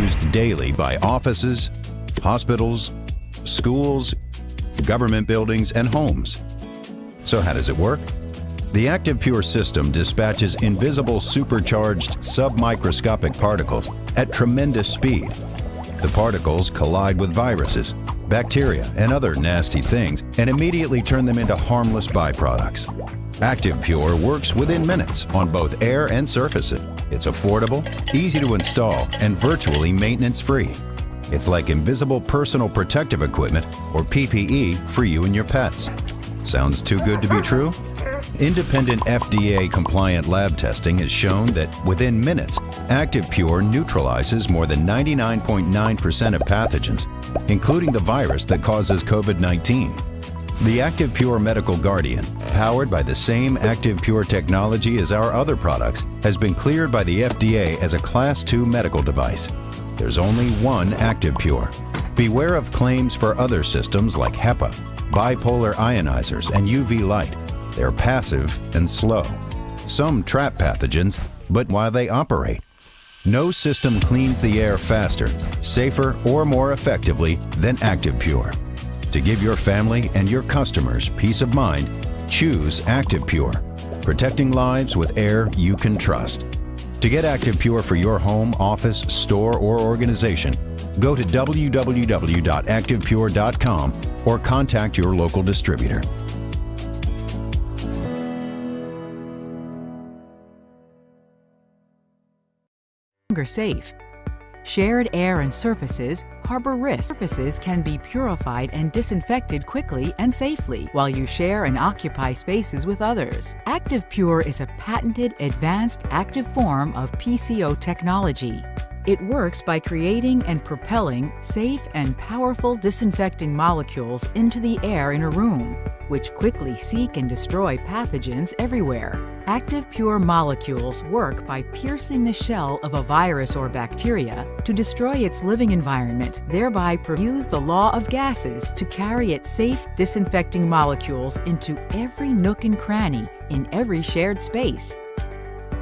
used daily by offices, hospitals, schools, government buildings, and homes. So how does it work? The ActivePure system dispatches invisible supercharged submicroscopic particles at tremendous speed. The particles collide with viruses, bacteria, and other nasty things and immediately turn them into harmless byproducts. ActivePure works within minutes on both air and surfaces. It's affordable, easy to install, and virtually maintenance-free. It's like invisible personal protective equipment, or PPE, for you and your pets. Sounds too good to be true? Independent FDA-compliant lab testing has shown that within minutes, ActivePure neutralizes more than 99.9% of pathogens, including the virus that causes COVID-19. The ActivePure Medical Guardian, powered by the same ActivePure technology as our other products, has been cleared by the FDA as a Class II medical device. There's only one ActivePure. Beware of claims for other systems like HEPA, bipolar ionizers, and UV light. They're passive and slow. Some trap pathogens, but while they operate, no system cleans the air faster, safer, or more effectively than ActivePure. To give your family and your customers peace of mind, choose ActivePure, protecting lives with air you can trust. To get ActivePure for your home, office, store, or organization, go to www.activepure.com or contact your local distributor. Safe. Shared air and surfaces harbor risks. Surfaces can be purified and disinfected quickly and safely while you share and occupy spaces with others. ActivePure is a patented advanced active form of PCO technology. It works by creating and propelling safe and powerful disinfecting molecules into the air in a room, which quickly seek and destroy pathogens everywhere. ActivePure molecules work by piercing the shell of a virus or bacteria to destroy its living environment, thereby use the law of gases to carry its safe disinfecting molecules into every nook and cranny in every shared space.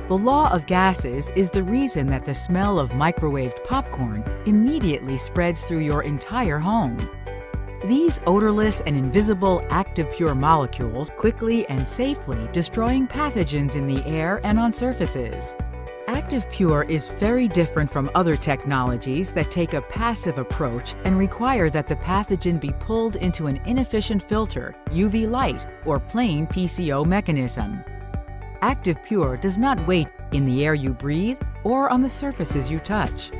The law of gases is the reason that the smell of microwaved popcorn immediately spreads through your entire home. These odorless and invisible ActivePure molecules quickly and safely destroying pathogens in the air and on surfaces. ActivePure is very different from other technologies that take a passive approach and require that the pathogen be pulled into an inefficient filter, UV light, or plain PCO mechanism. ActivePure does not wait in the air you breathe or on the surfaces you touch.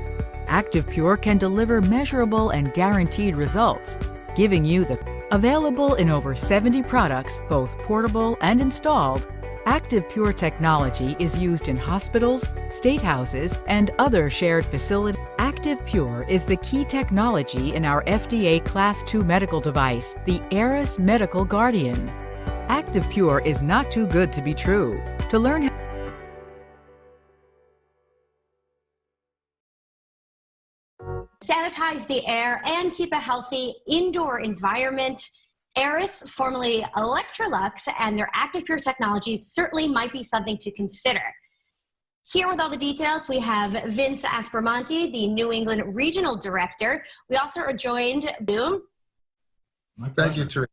ActivePure can deliver measurable and guaranteed results, giving you the available in over 70 products, both portable and installed. ActivePure technology is used in hospitals, state houses, and other shared facilities. ActivePure is the key technology in our FDA Class II medical device, the ARIS Medical Guardian. ActivePure is not too good to be true. To learn how sanitize the air and keep a healthy indoor environment, ARIS, formerly Electrolux, and their ActivePure technologies certainly might be something to consider. Here with all the details, we have Vince Aspromonte, the New England Regional Director. We also are joined, Boom. Thank you, Teresa.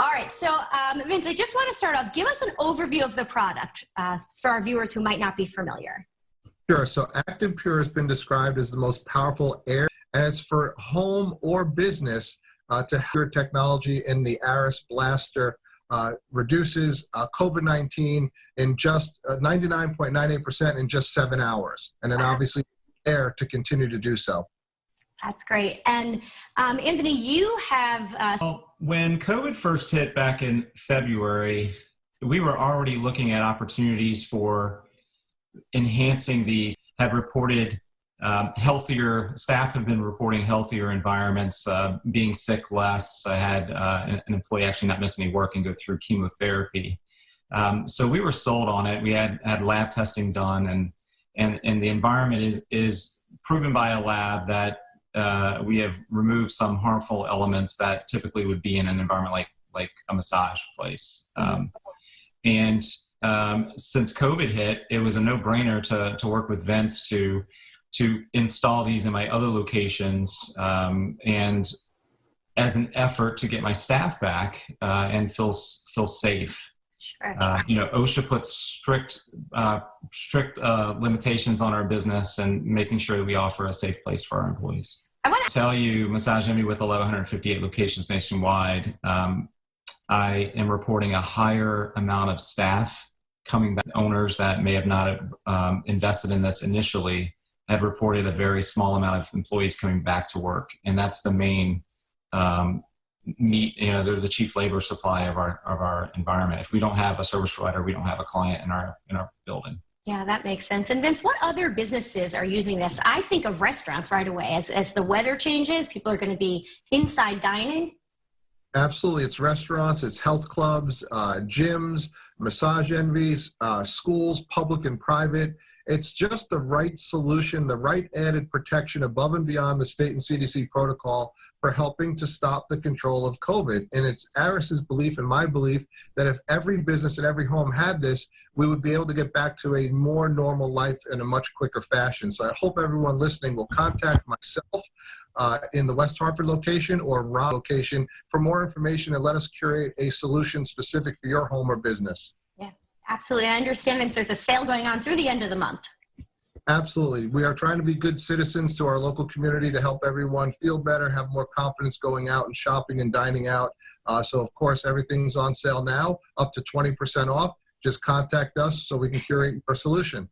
All right, so Vince, I just want to start off, give us an overview of the product for our viewers who might not be familiar. Sure, so ActivePure has been described as the most powerful air, and it's for home or business to have your technology in the ARIS blaster reduces COVID-19 in just 99.98% in just 7 hours, and then obviously air to continue to do so. That's great. And Anthony, you have... Well, when COVID first hit back in February, we were already looking at opportunities for enhancing these, had reported healthier, staff have been reporting healthier environments, being sick less. I had an employee actually not miss any work and go through chemotherapy. So we were sold on it. We had lab testing done, and the environment is proven by a lab that we have removed some harmful elements that typically would be in an environment like a massage place. Since COVID hit, it was a no-brainer to work with Vince to to install these in my other locations, and as an effort to get my staff back and feel safe. Sure. OSHA puts strict limitations on our business and making sure that we offer a safe place for our employees. I want to tell you, Massage Envy with 1,158 locations nationwide, I am reporting a higher amount of staff coming back. Owners that may have not invested in this initially have reported a very small amount of employees coming back to work, and that's the main they're the chief labor supply of our environment. If we don't have a service provider, we don't have a client in our building. Yeah, that makes sense. And Vince, what other businesses are using this? I think of restaurants right away. As the weather changes, people are going to be inside dining. Absolutely. It's restaurants, it's health clubs, gyms, Massage Envies, schools, public and private. It's just the right solution, the right added protection above and beyond the state and CDC protocol for helping to stop the control of COVID. And it's Aris's belief and my belief that if every business and every home had this, we would be able to get back to a more normal life in a much quicker fashion. So I hope everyone listening will contact myself in the West Hartford location or Rob location for more information and let us curate a solution specific for your home or business. Yeah, absolutely. I understand, Vince, there's a sale going on through the end of the month. Absolutely. We are trying to be good citizens to our local community to help everyone feel better, have more confidence going out and shopping and dining out. So, of course, everything's on sale now, up to 20% off. Just contact us so we can curate your solution.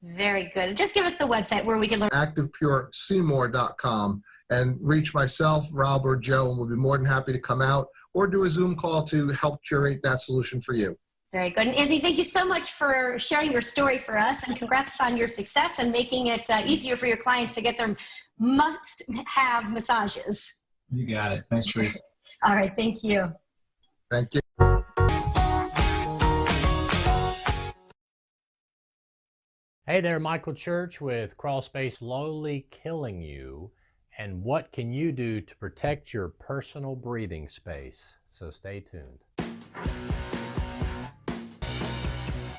Very good. Just give us the website where we can learn. ActivePureSeymour.com and reach myself, Rob, or Joe, and we'll be more than happy to come out or do a Zoom call to help curate that solution for you. Very good. And Anthony, thank you so much for sharing your story for us, and congrats on your success and making it easier for your clients to get their must-have massages. You got it. Thanks, Teresa. All right. Thank you. Thank you. Hey there, Michael Church with Crawlspace Slowly Killing You. And what can you do to protect your personal breathing space? So stay tuned.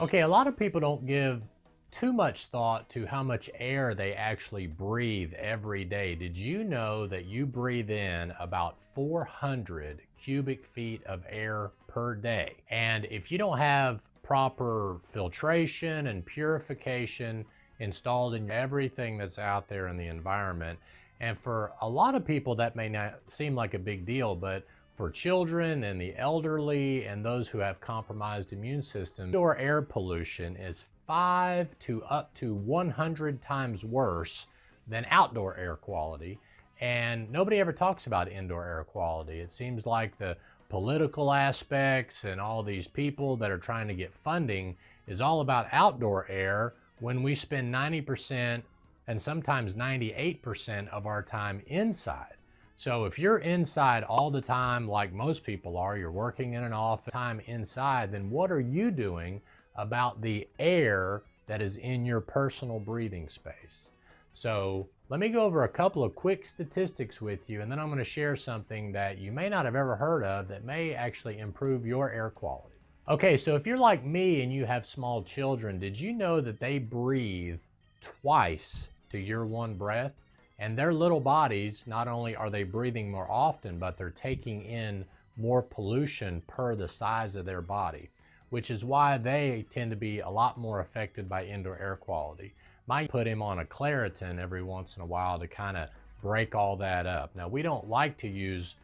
Okay, a lot of people don't give too much thought to how much air they actually breathe every day. Did you know that you breathe in about 400 cubic feet of air per day? And if you don't have proper filtration and purification installed in everything that's out there in the environment, and for a lot of people that may not seem like a big deal, but for children and the elderly and those who have compromised immune systems, indoor air pollution is 5 to up to 100 times worse than outdoor air quality. And nobody ever talks about indoor air quality. It seems like the political aspects and all these people that are trying to get funding is all about outdoor air when we spend 90% and sometimes 98% of our time inside. So if you're inside all the time, like most people are, you're working in an office, time inside, then what are you doing about the air that is in your personal breathing space? So let me go over a couple of quick statistics with you, and then I'm going to share something that you may not have ever heard of that may actually improve your air quality. Okay, so if you're like me and you have small children, did you know that they breathe twice to your one breath? And their little bodies, not only are they breathing more often, but they're taking in more pollution per the size of their body, which is why they tend to be a lot more affected by indoor air quality. Might put him on a Claritin every once in a while to kind of break all that up. Now, we don't like to use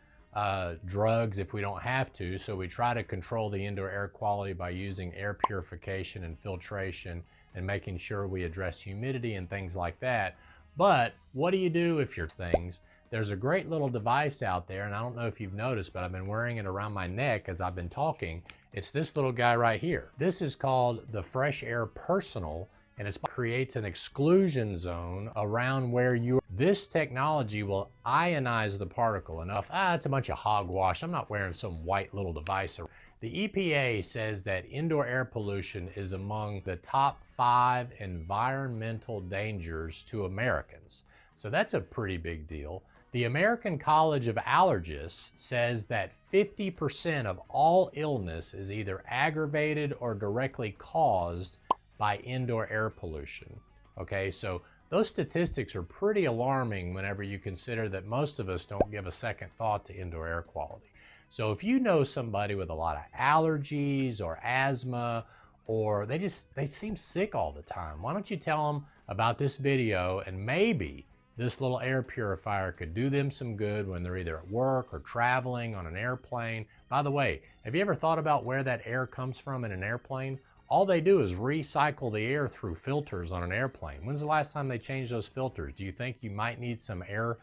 drugs if we don't have to, so we try to control the indoor air quality by using air purification and filtration and making sure we address humidity and things like that. But what do you do if you're things? There's a great little device out there, and I don't know if you've noticed, but I've been wearing it around my neck as I've been talking. It's this little guy right here. This is called the Fresh Air Personal, and it creates an exclusion zone around where you are. This technology will ionize the particle enough. It's a bunch of hogwash. I'm not wearing some white little device. The EPA says that indoor air pollution is among the top 5 environmental dangers to Americans. So that's a pretty big deal. The American College of Allergists says that 50% of all illness is either aggravated or directly caused by indoor air pollution. Okay, so Those statistics are pretty alarming whenever you consider that most of us don't give a second thought to indoor air quality. So if you know somebody with a lot of allergies or asthma, or they seem sick all the time, why don't you tell them about this video, and maybe this little air purifier could do them some good when they're either at work or traveling on an airplane. By the way, have you ever thought about where that air comes from in an airplane? All they do is recycle the air through filters on an airplane. When's the last time they changed those filters? Do you think you might need some air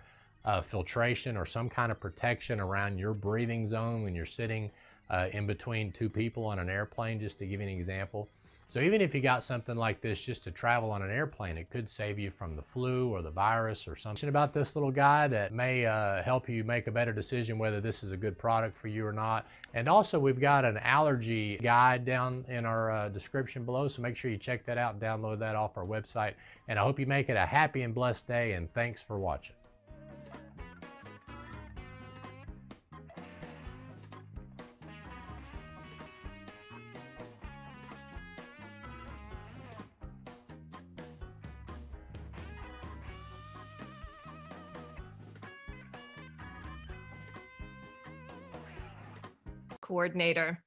filtration or some kind of protection around your breathing zone when you're sitting in between two people on an airplane, just to give you an example? So even if you got something like this just to travel on an airplane, it could save you from the flu or the virus or something about this little guy that may help you make a better decision whether this is a good product for you or not. And also, we've got an allergy guide down in our description below, so make sure you check that out and download that off our website. And I hope you make it a happy and blessed day, and thanks for watching. Coordinator.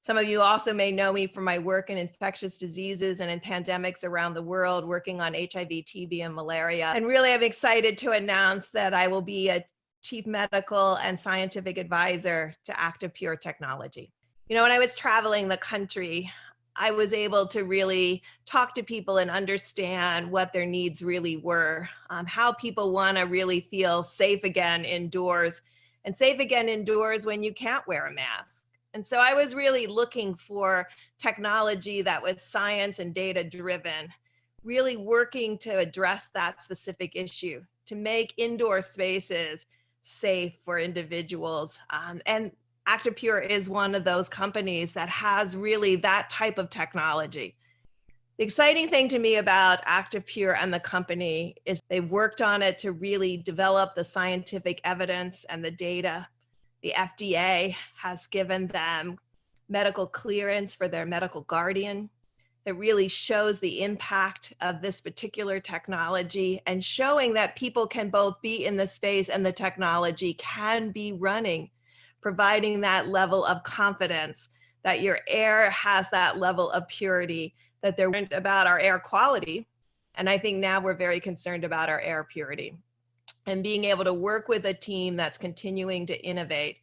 Some of you also may know me from my work in infectious diseases and in pandemics around the world, working on HIV, TB, and malaria. And really, I'm excited to announce that I will be a Chief Medical and Scientific Advisor to ActivePure technology. You know, when I was traveling the country, I was able to really talk to people and understand what their needs really were, how people want to really feel safe again indoors, and safe again indoors when you can't wear a mask. And so I was really looking for technology that was science and data driven, really working to address that specific issue, to make indoor spaces safe for individuals. And ActivePure is one of those companies that has really that type of technology. The exciting thing to me about ActivePure and the company is they worked on it to really develop the scientific evidence and the data. The FDA has given them medical clearance for their medical guardian that really shows the impact of this particular technology, and showing that people can both be in the space and the technology can be running, providing that level of confidence that your air has that level of purity, that they're worried about our air quality. And I think now we're very concerned about our air purity, and being able to work with a team that's continuing to innovate,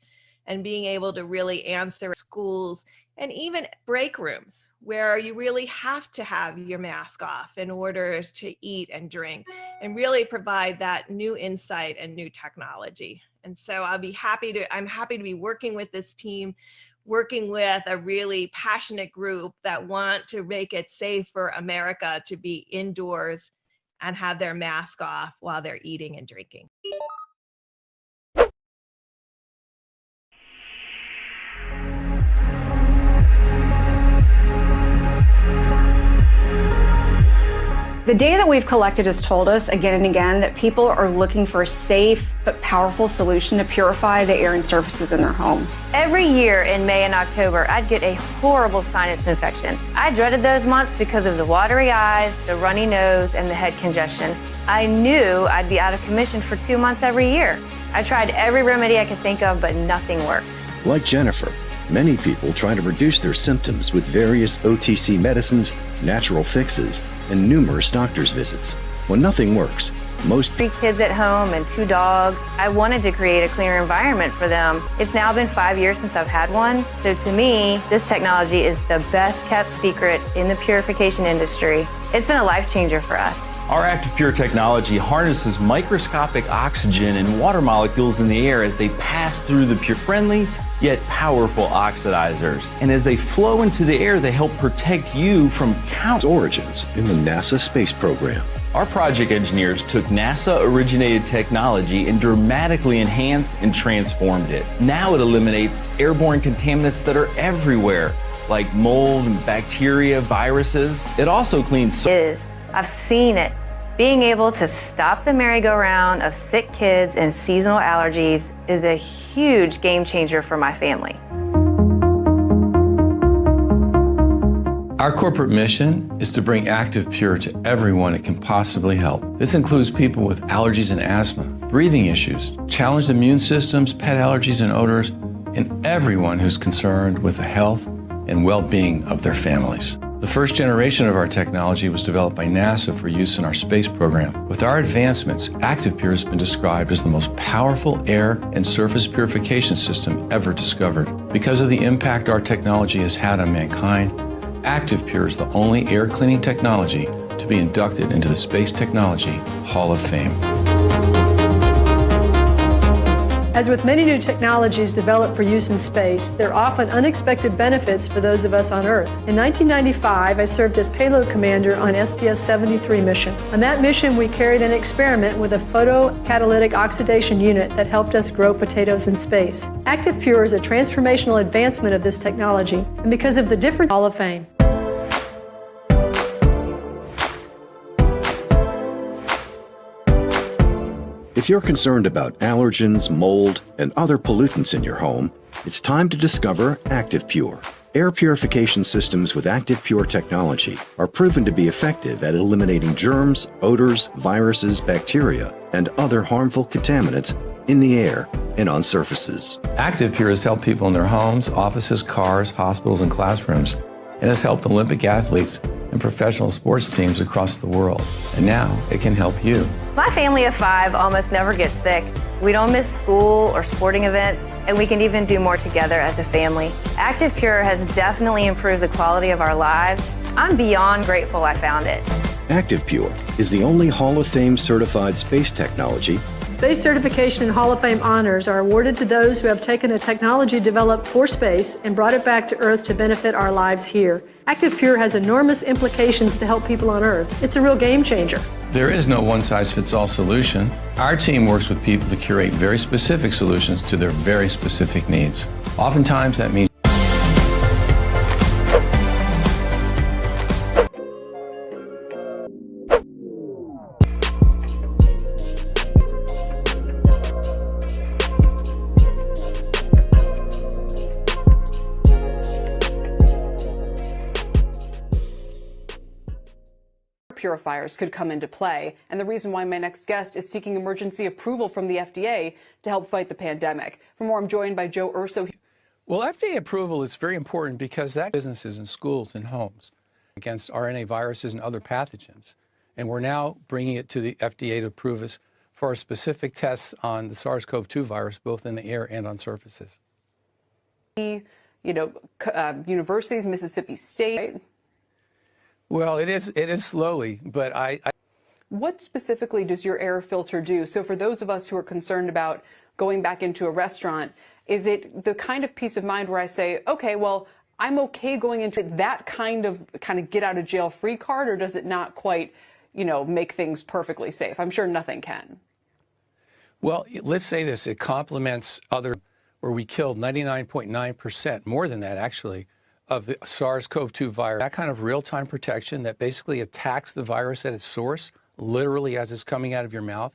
and being able to really answer schools and even break rooms where you really have to have your mask off in order to eat and drink, and really provide that new insight and new technology. And so I'm happy to be working with this team, working with a really passionate group that want to make it safe for America to be indoors and have their mask off while they're eating and drinking. The data that we've collected has told us again and again that people are looking for a safe but powerful solution to purify the air and surfaces in their home. Every year in May and October, I'd get a horrible sinus infection. I dreaded those months because of the watery eyes, the runny nose, and the head congestion. I knew I'd be out of commission for 2 months every year. I tried every remedy I could think of, but nothing worked. Like Jennifer, many people try to reduce their symptoms with various OTC medicines, natural fixes, and numerous doctor's visits. When nothing works, most 3 kids at home and 2 dogs. I wanted to create a cleaner environment for them. It's now been 5 years since I've had one. So to me, this technology is the best kept secret in the purification industry. It's been a life changer for us. Our ActivePure technology harnesses microscopic oxygen and water molecules in the air as they pass through the pure-friendly yet powerful oxidizers. And as they flow into the air, they help protect you from countless origins in the NASA space program. Our project engineers took NASA-originated technology and dramatically enhanced and transformed it. Now it eliminates airborne contaminants that are everywhere, like mold and bacteria, viruses. It also cleans. I've seen it. Being able to stop the merry-go-round of sick kids and seasonal allergies is a huge game changer for my family. Our corporate mission is to bring ActivePure to everyone it can possibly help. This includes people with allergies and asthma, breathing issues, challenged immune systems, pet allergies and odors, and everyone who's concerned with the health and well-being of their families. The first generation of our technology was developed by NASA for use in our space program. With our advancements, ActivePure has been described as the most powerful air and surface purification system ever discovered. Because of the impact our technology has had on mankind, ActivePure is the only air cleaning technology to be inducted into the Space Technology Hall of Fame. As with many new technologies developed for use in space, there are often unexpected benefits for those of us on Earth. In 1995, I served as payload commander on STS-73 mission. On that mission, we carried an experiment with a photocatalytic oxidation unit that helped us grow potatoes in space. ActivePure is a transformational advancement of this technology, and because of the different Hall of Fame. If you're concerned about allergens, mold, and other pollutants in your home, it's time to discover ActivePure. Air purification systems with ActivePure technology are proven to be effective at eliminating germs, odors, viruses, bacteria, and other harmful contaminants in the air and on surfaces. ActivePure has helped people in their homes, offices, cars, hospitals, and classrooms, and has helped Olympic athletes and professional sports teams across the world. And now it can help you. My family of 5 almost never gets sick. We don't miss school or sporting events, and we can even do more together as a family. ActivePure has definitely improved the quality of our lives. I'm beyond grateful I found it. ActivePure is the only Hall of Fame certified space technology. Space certification and Hall of Fame honors are awarded to those who have taken a technology developed for space and brought it back to Earth to benefit our lives here. ActivePure has enormous implications to help people on Earth. It's a real game changer. There is no one-size-fits-all solution. Our team works with people to curate very specific solutions to their very specific needs. Oftentimes that means purifiers could come into play, and the reason why my next guest is seeking emergency approval from the FDA to help fight the pandemic. For more, I'm joined by Joe Urso. Well, FDA approval is very important because that businesses and schools and homes against RNA viruses and other pathogens. And we're now bringing it to the FDA to approve us for our specific tests on the SARS-CoV-2 virus, both in the air and on surfaces. Universities, Mississippi State. Well, it is slowly, but What specifically does your air filter do? So for those of us who are concerned about going back into a restaurant, is it the kind of peace of mind where I say, okay, well, I'm okay going into that kind of get out of jail free card, or does it not quite, make things perfectly safe? I'm sure nothing can. Well, let's say this, it complements other, where we killed 99.9%, more than that actually, of the SARS-CoV-2 virus. That kind of real-time protection that basically attacks the virus at its source, literally as it's coming out of your mouth,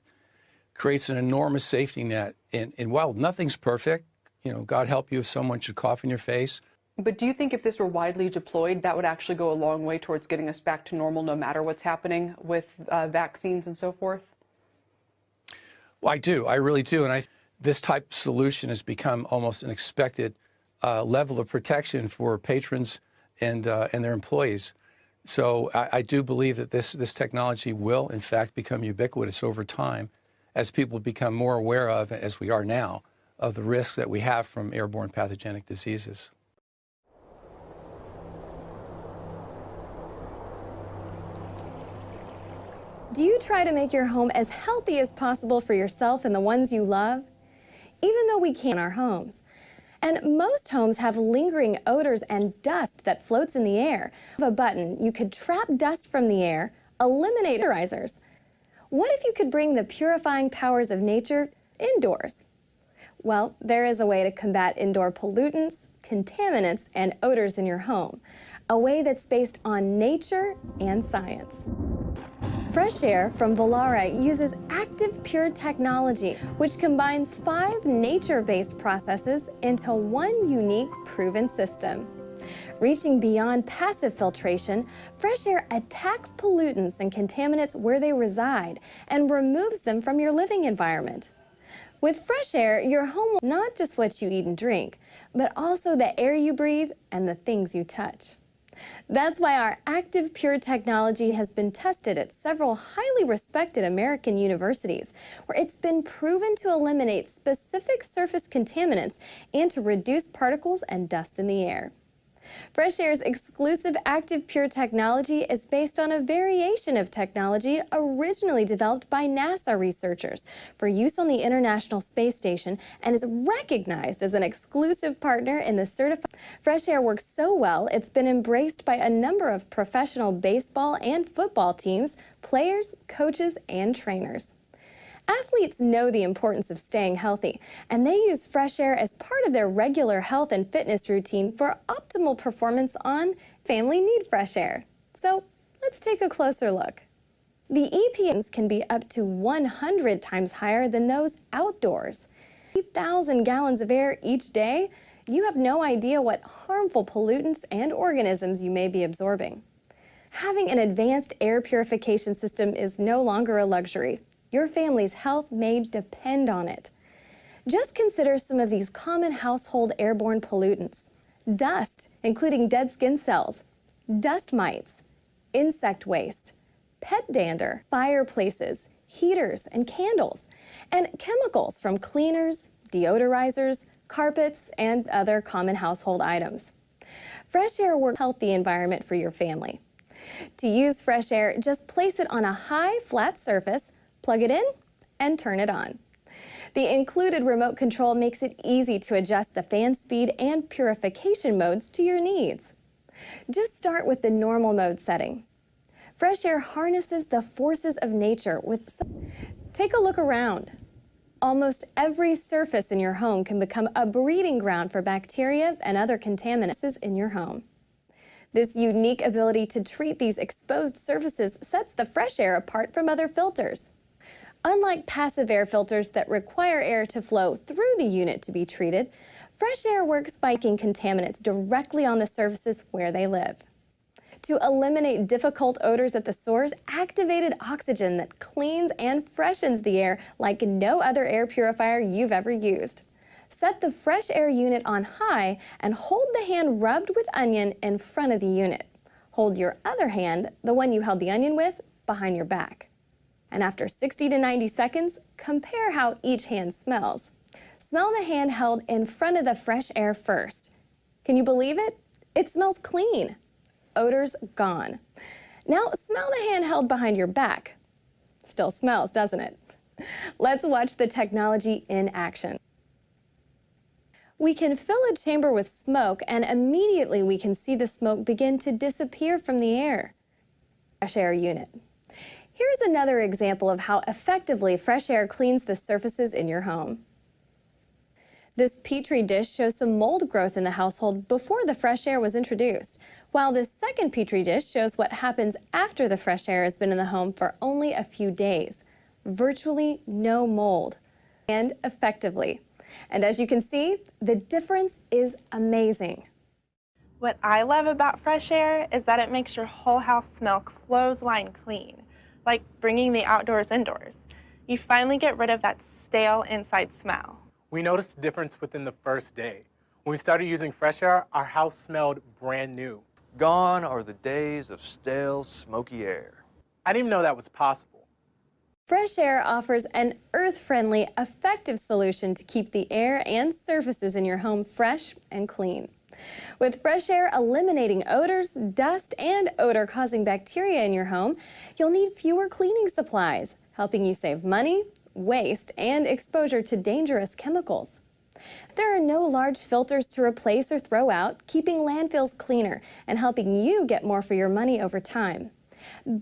creates an enormous safety net. And while nothing's perfect, God help you if someone should cough in your face. But do you think if this were widely deployed, that would actually go a long way towards getting us back to normal, no matter what's happening with vaccines and so forth? Well, I do. I really do. And this type of solution has become almost an expected level of protection for patrons and their employees. So I do believe that this technology will, in fact, become ubiquitous over time as people become more aware of, as we are now, of the risks that we have from airborne pathogenic diseases. Do you try to make your home as healthy as possible for yourself and the ones you love? Even though we can't in our homes. And most homes have lingering odors and dust that floats in the air. With a button, you could trap dust from the air, eliminate odorizers. What if you could bring the purifying powers of nature indoors? Well, there is a way to combat indoor pollutants, contaminants, and odors in your home. A way that's based on nature and science. Fresh Air from Vollara uses ActivePure technology, which combines 5 nature-based processes into one unique, proven system. Reaching beyond passive filtration, fresh air attacks pollutants and contaminants where they reside and removes them from your living environment. With fresh air, your home will not just what you eat and drink, but also the air you breathe and the things you touch. That's why our ActivePure technology has been tested at several highly respected American universities, where it's been proven to eliminate specific surface contaminants and to reduce particles and dust in the air. Fresh Air's exclusive ActivePure technology is based on a variation of technology originally developed by NASA researchers for use on the International Space Station and is recognized as an exclusive partner in the certified. Fresh Air works so well, it's been embraced by a number of professional baseball and football teams, players, coaches, and trainers. Athletes know the importance of staying healthy, and they use fresh air as part of their regular health and fitness routine for optimal performance on family need fresh air. So let's take a closer look. The EPAs can be up to 100 times higher than those outdoors. 8,000 gallons of air each day, you have no idea what harmful pollutants and organisms you may be absorbing. Having an advanced air purification system is no longer a luxury. Your family's health may depend on it. Just consider some of these common household airborne pollutants. Dust, including dead skin cells, dust mites, insect waste, pet dander, fireplaces, heaters and candles, and chemicals from cleaners, deodorizers, carpets, and other common household items. Fresh air works to healthy environment for your family. To use fresh air, just place it on a high, flat surface, plug it in, and turn it on. The included remote control makes it easy to adjust the fan speed and purification modes to your needs. Just start with the normal mode setting. Fresh air harnesses the forces of nature with... Take a look around. Almost every surface in your home can become a breeding ground for bacteria and other contaminants in your home. This unique ability to treat these exposed surfaces sets the fresh air apart from other filters. Unlike passive air filters that require air to flow through the unit to be treated, fresh air works by making contaminants directly on the surfaces where they live. To eliminate difficult odors at the source, activated oxygen that cleans and freshens the air like no other air purifier you've ever used. Set the fresh air unit on high and hold the hand rubbed with onion in front of the unit. Hold your other hand, the one you held the onion with, behind your back. And after 60 to 90 seconds, compare how each hand smells. Smell the hand held in front of the fresh air first. Can you believe it? It smells clean. Odors gone. Now smell the hand held behind your back. Still smells, doesn't it? Let's watch the technology in action. We can fill a chamber with smoke, and immediately we can see the smoke begin to disappear from the air. Fresh air unit. Here's another example of how effectively fresh air cleans the surfaces in your home. This Petri dish shows some mold growth in the household before the fresh air was introduced, while this second Petri dish shows what happens after the fresh air has been in the home for only a few days. Virtually no mold, and effectively. And as you can see, the difference is amazing. What I love about fresh air is that it makes your whole house smell clothesline clean, like bringing the outdoors indoors. You finally get rid of that stale inside smell. We noticed a difference within the first day. When we started using fresh air, our house smelled brand new. Gone are the days of stale, smoky air. I didn't even know that was possible. Fresh air offers an earth-friendly, effective solution to keep the air and surfaces in your home fresh and clean. With fresh air eliminating odors, dust, and odor-causing bacteria in your home, you'll need fewer cleaning supplies, helping you save money, waste, and exposure to dangerous chemicals. There are no large filters to replace or throw out, keeping landfills cleaner and helping you get more for your money over time.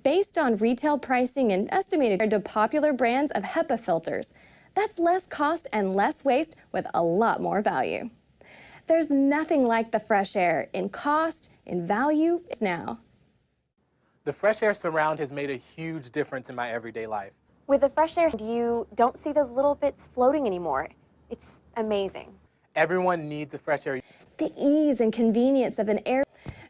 Based on retail pricing and estimated to popular brands of HEPA filters, that's less cost and less waste with a lot more value. There's nothing like the fresh air in cost, in value, now. The fresh air surround has made a huge difference in my everyday life. With the fresh air, you don't see those little bits floating anymore. It's amazing. Everyone needs a fresh air. The ease and convenience of an air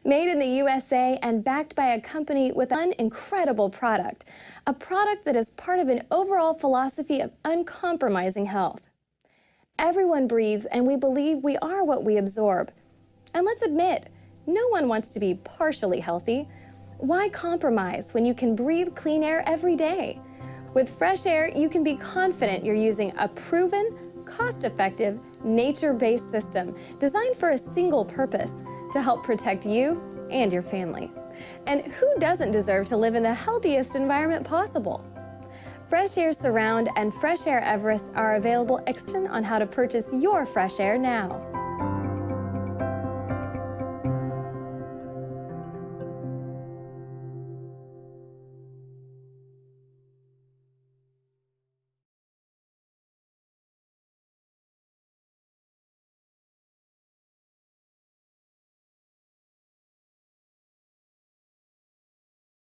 made in the USA and backed by a company with an incredible product, a product that is part of an overall philosophy of uncompromising health. Everyone breathes, and we believe we are what we absorb. And let's admit, no one wants to be partially healthy. Why compromise when you can breathe clean air every day? With fresh air, you can be confident you're using a proven, cost-effective, nature-based system designed for a single purpose, to help protect you and your family. And who doesn't deserve to live in the healthiest environment possible? Fresh Air Surround and Fresh Air Everest are available on how to purchase your fresh air now.